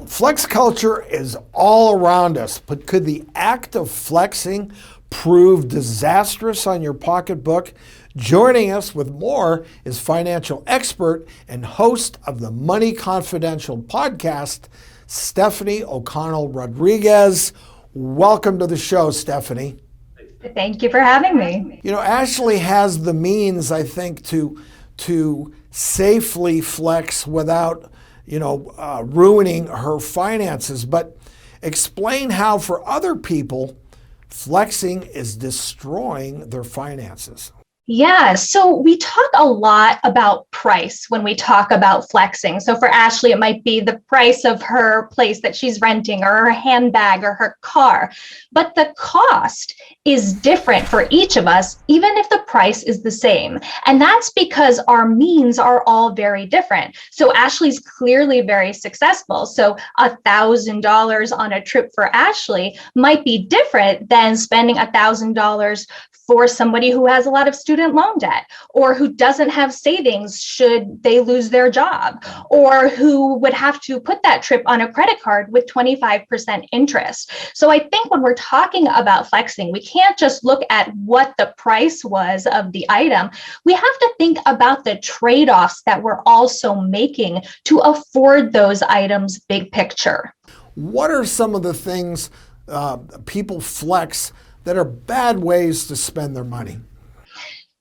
Well, flex culture is all around us, but could the act of flexing prove disastrous on your pocketbook? Joining us with more is financial expert and host of the Money Confidential podcast, Stefanie O'Connell Rodriguez. Welcome to the show, Stefanie. Thank you for having me. You know, Ashley has the means, I think, to safely flex without ruining her finances. But explain how for other people, flexing is destroying their finances. Yeah, so we talk a lot about price when we talk about flexing. So for Ashley, it might be the price of her place that she's renting or her handbag or her car. But the cost is different for each of us, even if the price is the same. And that's because our means are all very different. So Ashley's clearly very successful. So $1,000 on a trip for Ashley might be different than spending $1,000 for somebody who has a lot of student loan debt, or who doesn't have savings should they lose their job, or who would have to put that trip on a credit card with 25% interest. So I think when we're talking about flexing, we can't just look at what the price was of the item. We have to think about the trade-offs that we're also making to afford those items big picture. What are some of the things people flex that are bad ways to spend their money?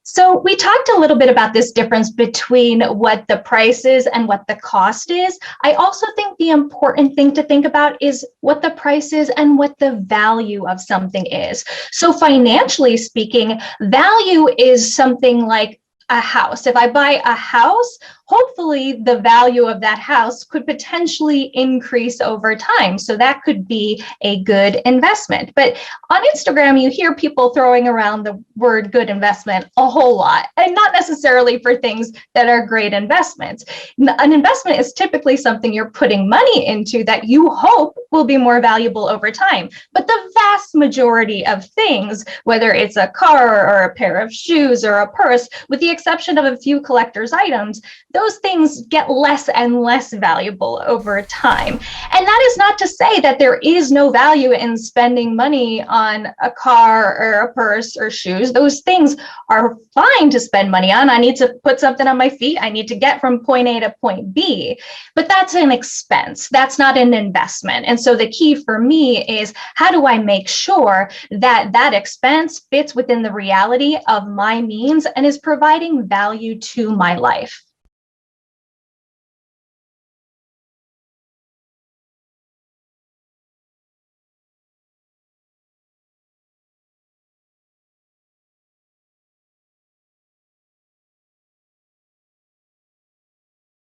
So we talked a little bit about this difference between what the price is and what the cost is. I also think the important thing to think about is what the price is and what the value of something is. So financially speaking, value is something like a house. If I buy a house, hopefully the value of that house could potentially increase over time. So that could be a good investment. But on Instagram, you hear people throwing around the word good investment a whole lot, and not necessarily for things that are great investments. An investment is typically something you're putting money into that you hope will be more valuable over time. But the vast majority of things, whether it's a car or a pair of shoes or a purse, with the exception of a few collector's items, those things get less and less valuable over time. And that is not to say that there is no value in spending money on a car or a purse or shoes. Those things are fine to spend money on. I need to put something on my feet. I need to get from point A to point B. But that's an expense. That's not an investment. And so the key for me is, how do I make sure that that expense fits within the reality of my means and is providing value to my life?